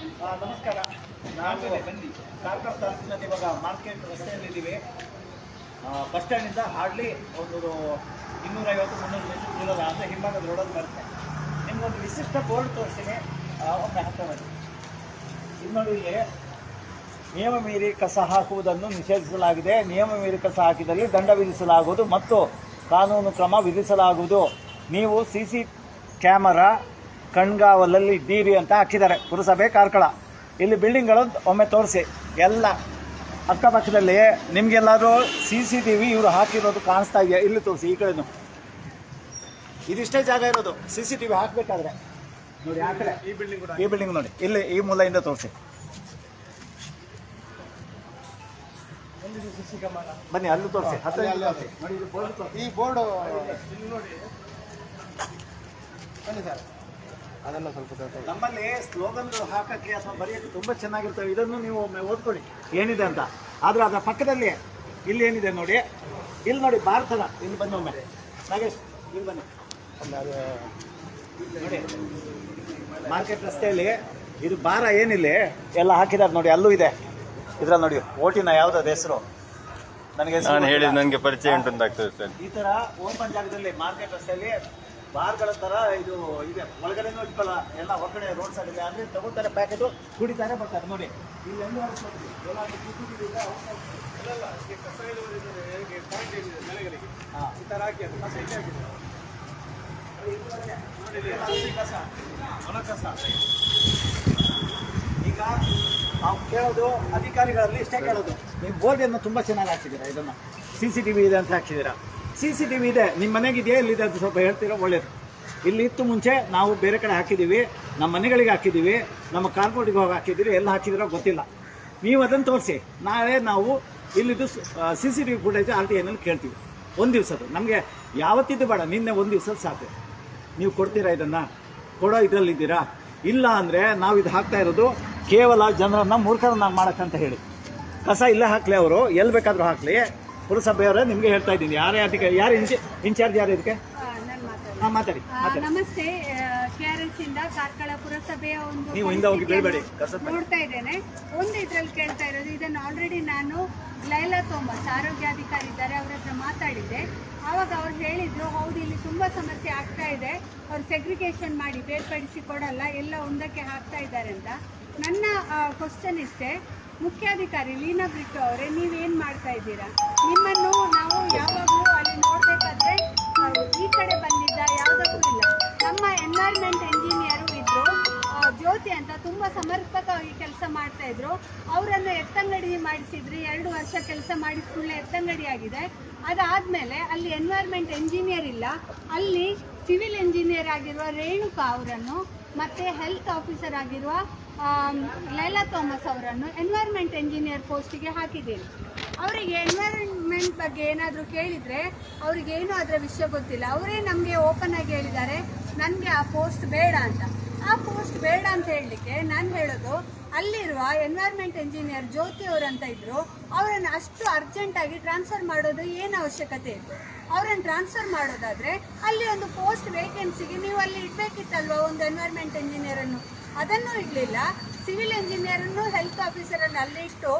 ನಮಸ್ಕಾರ. ನಾವು ಕಾರ್ಕಳ ತಾಲೂಕಿನಲ್ಲಿ ಇವಾಗ ಮಾರ್ಕೆಟ್ ರಸ್ತೆಯಲ್ಲಿದ್ದೀವಿ. ಬಸ್ ಸ್ಟ್ಯಾಂಡಿಂದ ಹಾರ್ಡ್ಲಿ ಒಂದು 250-300 ಮೀಟರ್ ದೂರದ ಅಂದರೆ ಹಿಂಭಾಗದ ರೋಡಲ್ಲಿ ಬರುತ್ತೆ. ನಿಮಗೊಂದು ವಿಶಿಷ್ಟ ಬೋರ್ಡ್ ತೋರಿಸ್ತೀನಿ, ಒಮ್ಮೆ ಹತ್ತಿರದಲ್ಲಿ. ಇದು ನೋಡಿ, ಇಲ್ಲಿ ನಿಯಮ ಮೀರಿ ಕಸ ಹಾಕುವುದನ್ನು ನಿಷೇಧಿಸಲಾಗಿದೆ. ನಿಯಮ ಮೀರಿ ಕಸ ಹಾಕಿದಲ್ಲಿ ದಂಡ ವಿಧಿಸಲಾಗುವುದು ಮತ್ತು ಕಾನೂನು ಕ್ರಮ ವಿಧಿಸಲಾಗುವುದು. ನೀವು CC ಕ್ಯಾಮರಾ ಕಣ್ಗಾವಲಲ್ಲಿ ಇದ್ದೀರಿ ಅಂತ ಹಾಕಿದ್ದಾರೆ ಪುರಸಭೆ ಕಾರ್ಕಳ. ಇಲ್ಲಿ ಬಿಲ್ಡಿಂಗ್ಗಳು ಒಮ್ಮೆ ತೋರಿಸಿ, ಎಲ್ಲ ಅಕ್ಕಪಕ್ಕದಲ್ಲಿ ನಿಮಗೆಲ್ಲರೂ CCTV ಇವರು ಹಾಕಿರೋದು ಕಾಣಿಸ್ತಾ ಇದೆಯಾ? ಇಲ್ಲಿ ತೋರಿಸಿ, ಈ ಕಡೆನು ಇದಿಷ್ಟೇ ಜಾಗ ಇರೋದು CCTV ಹಾಕಬೇಕಾದ್ರೆ. ನೋಡಿ ಆ ಕಡೆ ಈ ಬಿಲ್ಡಿಂಗ್ ನೋಡಿ, ಇಲ್ಲಿ ಈ ಮೂಲೆಯಿಂದ ತೋರಿಸಿ. ಬನ್ನಿ ಅಲ್ಲೂ ತೋರಿಸಿ, ಹತ್ತಿರ ನೋಡಿ ಈ ಬೋರ್ಡ್ ನೋಡಿ. ಬನ್ನಿ ಸರ್, ಅದೆಲ್ಲ ಸ್ವಲ್ಪ ನಮ್ಮಲ್ಲಿ ಸ್ಲೋಗನ್ಗಳು ಹಾಕಕ್ಕೆ ಅಥವಾ ಬರೆಯೋಕ್ಕೆ ತುಂಬ ಚೆನ್ನಾಗಿರ್ತವೆ. ಇದನ್ನು ನೀವು ಒಮ್ಮೆ ಓದ್ಕೊಳ್ಳಿ ಏನಿದೆ ಅಂತ. ಆದರೆ ಅದರ ಪಕ್ಕದಲ್ಲಿ ಇಲ್ಲಿ ಏನಿದೆ ನೋಡಿ, ಇಲ್ಲಿ ನೋಡಿ ಭಾರತದ, ಇಲ್ಲಿ ಬನ್ನಿ ಒಮ್ಮೆ ನಾಗೇಶ್, ಇಲ್ಲಿ ಬನ್ನಿ ನೋಡಿ. ಮಾರ್ಕೆಟ್ ರಸ್ತೆಯಲ್ಲಿ ಇದು ಭಾರ ಏನಿಲ್ಲ ಎಲ್ಲ ಹಾಕಿದ್ದಾರೆ ನೋಡಿ, ಅಲ್ಲೂ ಇದೆ. ಇದ್ರಲ್ಲಿ ನೋಡಿ ಓಟಿನ ಯಾವುದಾದ ಹೆಸರು ನನಗೆ ಹೇಳಿದ ನನಗೆ ಪರಿಚಯ ಉಂಟು ಅಂತ ಆಗ್ತದೆ ಸರ್. ಈ ಥರ ಓಪನ್ ಜಾಗದಲ್ಲಿ ಮಾರ್ಕೆಟ್ ರಸ್ತೆಯಲ್ಲಿ ಬಾರ್ಗಳ ಥರ ಇದು ಇದೆ. ಒಳಗಡೆನೂ ಇಟ್ಕೊಳ್ಳ, ಎಲ್ಲ ಹೊರಗಡೆ ರೋಡ್ ಸೈಡ್ ಇದೆ. ಅಂದರೆ ತಗೋತಾರೆ ಪ್ಯಾಕೆಟು, ಕುಡಿತಾರೆ, ಬರ್ತಾರೆ ನೋಡಿ. ಇಲ್ಲಿ ಎಲ್ಲ ಈ ಥರ ಹಾಕಿ ಕಸ. ಈಗ ನಾವು ಕೇಳೋದು ಅಧಿಕಾರಿಗಳಲ್ಲಿ ಇಷ್ಟೇ ಕೇಳೋದು, ನೀವು ಬೋರ್ಡನ್ನು ತುಂಬ ಚೆನ್ನಾಗಿ ಹಾಕ್ಸಿದ್ದೀರಾ. ಇದನ್ನು CCTV ಇದೆ ಅಂತ ಹಾಕ್ಸಿದ್ದೀರಾ. CCTV ಇದೆ, ನಿಮ್ಮ ಮನೆಗಿದೆಯಾ ಇಲ್ಲಿದೆ ಅಂತ ಸ್ವಲ್ಪ ಹೇಳ್ತೀರಾ, ಒಳ್ಳೇದು. ಇಲ್ಲಿ ಇತ್ತು ಮುಂಚೆ, ನಾವು ಬೇರೆ ಕಡೆ ಹಾಕಿದ್ದೀವಿ, ನಮ್ಮ ಮನೆಗಳಿಗೆ ಹಾಕಿದ್ದೀವಿ, ನಮ್ಮ ಕಾರ್ಪೊರೇಟಿಗೆ ಹೋಗಿ ಹಾಕಿದ್ದೀವಿ, ಎಲ್ಲ ಹಾಕಿದಿರೋ ಗೊತ್ತಿಲ್ಲ. ನೀವು ಅದನ್ನು ತೋರಿಸಿ, ನಾಳೆ ನಾವು ಇಲ್ಲಿದ್ದು CCTV ಫುಟೇಜ್ RTIನಲ್ಲಿ ಕೇಳ್ತೀವಿ. ಒಂದು ದಿವಸದ್ದು ನಮಗೆ ಯಾವತ್ತಿದ್ದು ಬೇಡ, ನಿನ್ನೆ ಒಂದು ದಿವಸ ಸಾಕು. ನೀವು ಕೊಡ್ತೀರಾ ಇದನ್ನು? ಕೊಡೋ ಇದರಲ್ಲಿದ್ದೀರಾ? ಇಲ್ಲ ಅಂದರೆ ನಾವು ಇದು ಹಾಕ್ತಾ ಇರೋದು ಕೇವಲ ಜನರನ್ನು ಮೂರ್ಖರನ್ನಾಗಿ ಮಾಡೋಕ್ಕಂತ ಹೇಳಿ. ಕಸ ಇಲ್ಲೇ ಹಾಕಲಿ, ಅವರು ಎಲ್ಲಿ ಬೇಕಾದರೂ ಹಾಕಲಿ. ಪುರಸಭೆಯವರೇ ನಿಮಗೆ ಹೇಳ್ತಾ ಇದ್ದೀನಿ, ಯಾರೇ ಅದಕ್ಕೆ ಯಾರು ಇನ್ಚಾರ್ಜ್ ಯಾರು ಇದಕ್ಕೆ? ಮಾತಾಡಿ. ನಮಸ್ತೆ, KRS ಇಂದ ಕಾರ್ಕಳ ಪುರಸಭೆಯ ಒಂದು ನೀವು ಹಿಂದೆ ಹೋಗಿ ಬೀಳ್ಬೇಡಿ. ನೋಡ್ತಾ ಇದ್ದೇನೆ. ಒಂದು ಇದ್ರಲ್ಲಿ ಕೇಳ್ತಾ ಇರೋದು, ಇದನ್ನು ಆಲ್ರೆಡಿ ನಾನು ಲೈಲಾ ಥೋಮಸ್ ಆರೋಗ್ಯಾಧಿಕಾರಿ ಇದ್ದಾರೆ, ಅವ್ರ ಹತ್ರ ಮಾತಾಡಿದ್ದೆ. ಆವಾಗ ಅವ್ರು ಹೇಳಿದ್ರು, ಹೌದು ಇಲ್ಲಿ ತುಂಬ ಸಮಸ್ಯೆ ಆಗ್ತಾ ಇದೆ, ಅವ್ರು ಸೆಗ್ರಿಗೇಷನ್ ಮಾಡಿ ಬೇರ್ಪಡಿಸಿ ಕೊಡಲ್ಲ, ಎಲ್ಲ ಒಂದಕ್ಕೆ ಹಾಕ್ತಾ ಇದ್ದಾರೆ ಅಂತ. ನನ್ನ ಕ್ವಶನ್ ಇಷ್ಟೇ, ಮುಖ್ಯಾಧಿಕಾರಿ ಲೀನಾ ಬ್ರಿಟೋ ಅವರೇ, ನೀವೇನು ಮಾಡ್ತಾ ಇದ್ದೀರಾ? ನಿಮ್ಮನ್ನು ನಾವು ಯಾವಾಗಲೂ ಅಲ್ಲಿ ನೋಡಬೇಕಾದ್ರೆ ಈ ಕಡೆ ಬಂದಿದ್ದ ಯಾವುದಕ್ಕೂ ಇಲ್ಲ. ನಮ್ಮ ಎನ್ವೈರ್ಮೆಂಟ್ ಎಂಜಿನಿಯರು ಇದ್ದರು, ಜ್ಯೋತಿ ಅಂತ, ತುಂಬ ಸಮರ್ಪಕವಾಗಿ ಕೆಲಸ ಮಾಡ್ತಾ ಇದ್ರು. ಅವರನ್ನು ಎತ್ತಂಗಡಿ ಮಾಡಿಸಿದ್ರಿ, 2 ವರ್ಷ ಕೆಲಸ ಮಾಡಿದ ಕೂಡಲೇ ಎತ್ತಂಗಡಿ ಆಗಿದೆ. ಅದಾದಮೇಲೆ ಅಲ್ಲಿ ಎನ್ವೈರ್ಮೆಂಟ್ ಎಂಜಿನಿಯರ್ ಇಲ್ಲ, ಅಲ್ಲಿ ಸಿವಿಲ್ ಎಂಜಿನಿಯರ್ ಆಗಿರುವ ರೇಣುಕಾ ಅವರನ್ನು ಮತ್ತು ಹೆಲ್ತ್ ಆಫೀಸರ್ ಆಗಿರುವ ಲೈಲಾ ಥೋಮಸ್ ಅವರನ್ನು ಎನ್ವೈರ್ಮೆಂಟ್ ಎಂಜಿನಿಯರ್ ಪೋಸ್ಟಿಗೆ ಹಾಕಿದ್ದೀರಿ. ಅವರಿಗೆ ಎನ್ವೈರನ್ಮೆಂಟ್ ಬಗ್ಗೆ ಏನಾದರೂ ಕೇಳಿದರೆ ಅವರಿಗೇನು ಅದರ ವಿಷಯ ಗೊತ್ತಿಲ್ಲ. ಅವರೇ ನಮಗೆ ಓಪನ್ ಆಗಿ ಹೇಳಿದ್ದಾರೆ, ನನಗೆ ಆ ಪೋಸ್ಟ್ ಬೇಡ ಅಂತ. ಆ ಪೋಸ್ಟ್ ಬೇಡ ಅಂತ ಹೇಳಲಿಕ್ಕೆ ನಾನು ಹೇಳೋದು, ಅಲ್ಲಿರುವ ಎನ್ವೈರ್ಮೆಂಟ್ ಎಂಜಿನಿಯರ್ ಜ್ಯೋತಿ ಅವರಂತ ಇದ್ದರು, ಅವರನ್ನು ಅಷ್ಟು ಅರ್ಜೆಂಟಾಗಿ ಟ್ರಾನ್ಸ್ಫರ್ ಮಾಡೋದು ಏನು ಅವಶ್ಯಕತೆ ಇತ್ತು? ಅವರನ್ನು ಟ್ರಾನ್ಸ್ಫರ್ ಮಾಡೋದಾದರೆ ಅಲ್ಲಿ ಒಂದು ಪೋಸ್ಟ್ ವೇಕೆನ್ಸಿಗೆ ನೀವು ಅಲ್ಲಿ ಇಡಬೇಕಿತ್ತಲ್ವ ಒಂದು ಎನ್ವೈರ್ಮೆಂಟ್ ಎಂಜಿನಿಯರನ್ನು. ಅದನ್ನು ಇಡಲಿಲ್ಲ. ಸಿವಿಲ್ ಎಂಜಿನಿಯರನ್ನು ಹೆಲ್ತ್ ಆಫೀಸರನ್ನು ಅಲ್ಲಿ ಇಟ್ಟು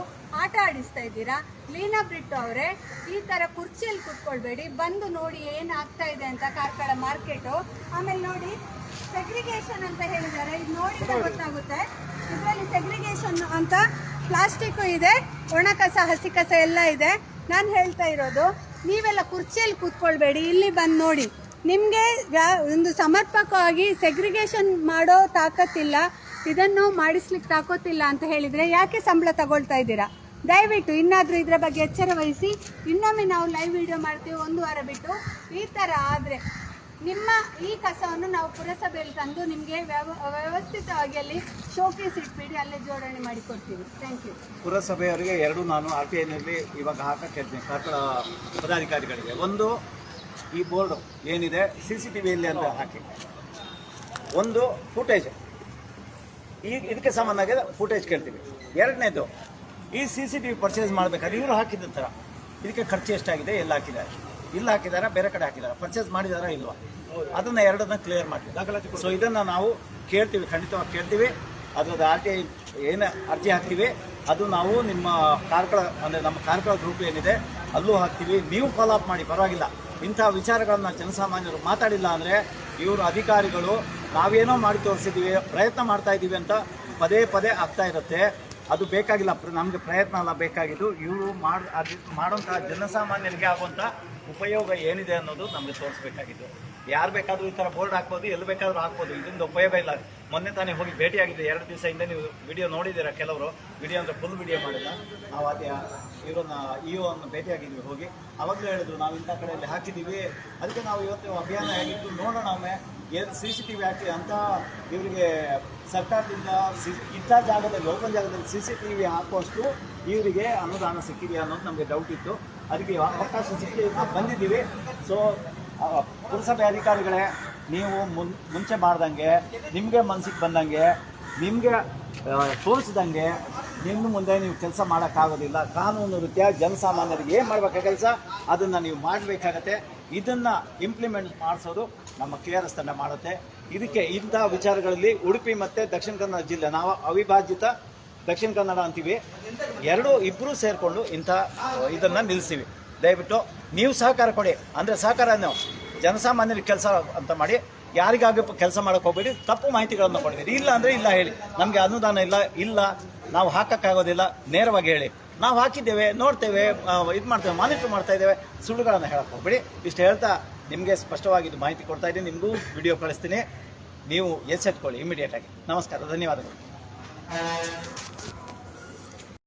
ಆಟ ಆಡಿಸ್ತಾ ಇದ್ದೀರಾ. ಲೀನಾ ಬ್ರಿಟೋ ಅವರೇ, ಈ ಥರ ಕುರ್ಚಿಯಲ್ಲಿ ಕೂತ್ಕೊಳ್ಬೇಡಿ, ಬಂದು ನೋಡಿ ಏನಾಗ್ತಾ ಇದೆ ಅಂತ ಕಾರ್ಕಳ ಮಾರ್ಕೆಟು. ಆಮೇಲೆ ನೋಡಿ ಸೆಗ್ರಿಗೇಷನ್ ಅಂತ ಹೇಳಿದ್ದಾರೆ, ಇದು ನೋಡಿದ್ರೆ ಗೊತ್ತಾಗುತ್ತೆ. ಇದರಲ್ಲಿ ಸೆಗ್ರಿಗೇಷನ್ ಅಂತ ಪ್ಲಾಸ್ಟಿಕ್ಕು ಇದೆ, ಒಣ ಕಸ ಹಸಿ ಕಸ ಎಲ್ಲ ಇದೆ. ನಾನು ಹೇಳ್ತಾ ಇರೋದು, ನೀವೆಲ್ಲ ಕುರ್ಚಿಯಲ್ಲಿ ಕೂತ್ಕೊಳ್ಬೇಡಿ, ಇಲ್ಲಿ ಬಂದು ನೋಡಿ. ನಿಮಗೆ ಒಂದು ಸಮರ್ಪಕವಾಗಿ ಸೆಗ್ರಿಗೇಷನ್ ಮಾಡೋ ತಾಕತ್ತಿಲ್ಲ, ಇದನ್ನು ಮಾಡಿಸ್ಲಿಕ್ಕೆ ತಾಕೋತಿಲ್ಲ ಅಂತ ಹೇಳಿದರೆ ಯಾಕೆ ಸಂಬಳ ತಗೊಳ್ತಾ ಇದ್ದೀರಾ? ದಯವಿಟ್ಟು ಇನ್ನಾದರೂ ಇದರ ಬಗ್ಗೆ ಎಚ್ಚರ ವಹಿಸಿ. ಇನ್ನೊಮ್ಮೆ ನಾವು ಲೈವ್ ವಿಡಿಯೋ ಮಾಡ್ತೀವಿ 1 ವಾರ ಬಿಟ್ಟು. ಈ ಥರ ಆದರೆ ನಿಮ್ಮ ಈ ಕಸವನ್ನು ನಾವು ಪುರಸಭೆಯಲ್ಲಿ ತಂದು ನಿಮಗೆ ವ್ಯವಸ್ಥಿತವಾಗಿ ಅಲ್ಲಿ ಶೋಕೇಸ್ ಇಟ್ಬಿಡಿ, ಅಲ್ಲೇ ಜೋಡಣೆ ಮಾಡಿ ಕೊಡ್ತೀವಿ. Thank you. ಪುರಸಭೆಯವರಿಗೆ 2 ನಾನು RTIನಲ್ಲಿ ಇವಾಗ ಹಾಕಕ್ಕೆ ಹೇಳ್ತೀನಿ, ಕಾರ್ಕಳ ಪದಾಧಿಕಾರಿಗಳಿಗೆ. ಒಂದು, ಈ ಬೋರ್ಡು ಏನಿದೆ CCTVಯಲ್ಲಿ ಅಂತ ಹಾಕಿ. ಒಂದು ಫುಟೇಜ್, ಇದಕ್ಕೆ ಸಂಬಂಧಾಗಿದ್ದ ಫುಟೇಜ್ ಕೇಳ್ತೀವಿ. 2ನೇದು, ಈ CCTV ಪರ್ಚೇಸ್ ಮಾಡಬೇಕಾದ್ರೆ ಇವರು ಹಾಕಿದ ಥರ ಇದಕ್ಕೆ ಖರ್ಚು ಎಷ್ಟಾಗಿದೆ, ಎಲ್ಲ ಹಾಕಿದ್ದಾರೆ, ಇಲ್ಲ ಹಾಕಿದಾರ, ಬೇರೆ ಕಡೆ ಹಾಕಿದ್ದಾರೆ, ಪರ್ಚೇಸ್ ಮಾಡಿದಾರಾ ಇಲ್ವಾ, ಅದನ್ನು 2ನ್ನ ಕ್ಲಿಯರ್ ಮಾಡ್ತೀವಿ. ಸೊ ಇದನ್ನು ನಾವು ಕೇಳ್ತೀವಿ, ಖಂಡಿತವಾಗಿ ಕೇಳ್ತೀವಿ. ಅದರದ್ದು RTI ಏನು ಅರ್ಜಿ ಹಾಕ್ತೀವಿ ಅದು ನಾವು ನಿಮ್ಮ ಕಾರ್ಕಳ ಅಂದರೆ ನಮ್ಮ ಕಾರ್ಕಳ ಗ್ರೂಪ್ ಏನಿದೆ ಅಲ್ಲೂ ಹಾಕ್ತೀವಿ. ನೀವು ಫಾಲೋ ಅಪ್ ಮಾಡಿ, ಪರವಾಗಿಲ್ಲ. ಇಂಥ ವಿಚಾರಗಳನ್ನು ಜನಸಾಮಾನ್ಯರು ಮಾತಾಡಿಲ್ಲ ಅಂದರೆ ಇವರು ಅಧಿಕಾರಿಗಳು ನಾವೇನೋ ಮಾಡಿ ತೋರಿಸಿದ್ದೀವಿ, ಪ್ರಯತ್ನ ಮಾಡ್ತಾ ಇದ್ದೀವಿ ಅಂತ ಪದೇ ಪದೇ ಆಗ್ತಾ ಇರುತ್ತೆ. ಅದು ಬೇಕಾಗಿಲ್ಲ, ನಮಗೆ ಪ್ರಯತ್ನ ಅಲ್ಲ ಬೇಕಾಗಿದ್ದು, ಇವರು ಮಾಡೋಂಥ ಜನಸಾಮಾನ್ಯರಿಗೆ ಆಗುವಂಥ ಉಪಯೋಗ ಏನಿದೆ ಅನ್ನೋದು ನಮಗೆ ತೋರಿಸ್ಬೇಕಾಗಿದ್ದು. ಯಾರು ಬೇಕಾದರೂ ಈ ಥರ ಬೋರ್ಡ್ ಹಾಕ್ಬೋದು, ಎಲ್ಲಿ ಬೇಕಾದರೂ ಹಾಕ್ಬೋದು, ಇದರಿಂದ ಉಪಯೋಗ ಇಲ್ಲ. ಮೊನ್ನೆ ತಾನೇ ಹೋಗಿ ಭೇಟಿಯಾಗಿದ್ದೆ, 2 ದಿವಸ ಹಿಂದೆ ನೀವು ವಿಡಿಯೋ ನೋಡಿದ್ದೀರಾ. ಕೆಲವರು ವಿಡಿಯೋ ಅಂದರೆ ಫುಲ್ ವಿಡಿಯೋ ಮಾಡಿಲ್ಲ. ನಾವು ಅದೇ ಇವರನ್ನು ಇಒನ್ನು ಭೇಟಿಯಾಗಿದ್ವಿ ಹೋಗಿ. ಅವಾಗಲೇ ಹೇಳಿದ್ರು ನಾವು ಇಂಥ ಕಡೆಯಲ್ಲಿ ಹಾಕಿದ್ದೀವಿ, ಅದಕ್ಕೆ ನಾವು ಇವತ್ತು ಅಭಿಯಾನ ಆಗಿದ್ದು ನೋಡೋಣ ಒಮ್ಮೆ ಏನು CCTV ಹಾಕಿ ಅಂತ ಇವರಿಗೆ ಸರ್ಕಾರದಿಂದ ಇಂಥ ಜಾಗದಲ್ಲಿ ಓಪನ್ ಜಾಗದಲ್ಲಿ CCTV ಹಾಕುವಷ್ಟು ಇವರಿಗೆ ಅನುದಾನ ಸಿಕ್ಕಿದೆಯಾ ಅನ್ನೋದು ನಮಗೆ ಡೌಟ್ ಇತ್ತು. ಅದಕ್ಕೆ ಅವಕಾಶ ಸಿಕ್ಕಿ ಬಂದಿದ್ದೀವಿ. ಸೊ ಪುರಸಭೆ ಅಧಿಕಾರಿಗಳೇ, ನೀವು ಮುಂಚೆ ಮಾಡ್ದಂಗೆ ನಿಮಗೆ ಮನಸ್ಸಿಗೆ ಬಂದಂಗೆ ನಿಮಗೆ ತೋರಿಸಿದಂಗೆ ನಿಮ್ಮ ಮುಂದೆ ನೀವು ಕೆಲಸ ಮಾಡೋಕ್ಕಾಗೋದಿಲ್ಲ. ಕಾನೂನು ರೀತಿಯ ಜನಸಾಮಾನ್ಯರಿಗೆ ಏನು ಮಾಡಬೇಕು ಕೆಲಸ ಅದನ್ನು ನೀವು ಮಾಡಬೇಕಾಗತ್ತೆ. ಇದನ್ನು ಇಂಪ್ಲಿಮೆಂಟ್ ಮಾಡಿಸೋದು ನಮ್ಮ KRS ತಂಡ ಮಾಡುತ್ತೆ. ಇದಕ್ಕೆ ಇಂಥ ವಿಚಾರಗಳಲ್ಲಿ ಉಡುಪಿ ಮತ್ತು ದಕ್ಷಿಣ ಕನ್ನಡ ಜಿಲ್ಲೆ, ನಾವು ಅವಿಭಾಜಿತ ದಕ್ಷಿಣ ಕನ್ನಡ ಅಂತೀವಿ, ಇಬ್ಬರೂ ಸೇರಿಕೊಂಡು ಇಂಥ ಇದನ್ನು ನಿಲ್ಲಿಸ್ತೀವಿ. ದಯವಿಟ್ಟು ನೀವು ಸಹಕಾರ ಕೊಡಿ. ಅಂದರೆ ಸಹಕಾರವನ್ನು ಜನಸಾಮಾನ್ಯರಿಗೆ ಕೆಲಸ ಅಂತ ಮಾಡಿ, ಯಾರಿಗಾಗಿ ಕೆಲಸ ಮಾಡೋಕ್ಕೆ ಹೋಗ್ಬೇಡಿ. ತಪ್ಪು ಮಾಹಿತಿಗಳನ್ನು ಕೊಡಬೇಡಿ. ಇಲ್ಲ ಅಂದರೆ ಇಲ್ಲ ಹೇಳಿ, ನಮಗೆ ಅನುದಾನ ಇಲ್ಲ, ನಾವು ಹಾಕೋಕ್ಕಾಗೋದಿಲ್ಲ, ನೇರವಾಗಿ ಹೇಳಿ. ನಾವು ಹಾಕಿದ್ದೇವೆ, ನೋಡ್ತೇವೆ, ಇದು ಮಾಡ್ತೇವೆ, ಮಾನಿಟರ್ ಮಾಡ್ತಾ ಇದ್ದೇವೆ, ಸುಳ್ಳುಗಳನ್ನು ಹೇಳಕ್ಕೆ ಹೋಗ್ಬೇಡಿ. ಇಷ್ಟು ಹೇಳ್ತಾ ನಿಮಗೆ ಸ್ಪಷ್ಟವಾಗಿದ್ದು ಮಾಹಿತಿ ಕೊಡ್ತಾ ಇದ್ದೀನಿ. ನಿಮಗೂ ವಿಡಿಯೋ ಕಳಿಸ್ತೀನಿ, ನೀವು ಎಚ್ಚೆತ್ಕೊಳ್ಳಿ ಇಮಿಡಿಯೇಟಾಗಿ. ನಮಸ್ಕಾರ, ಧನ್ಯವಾದಗಳು.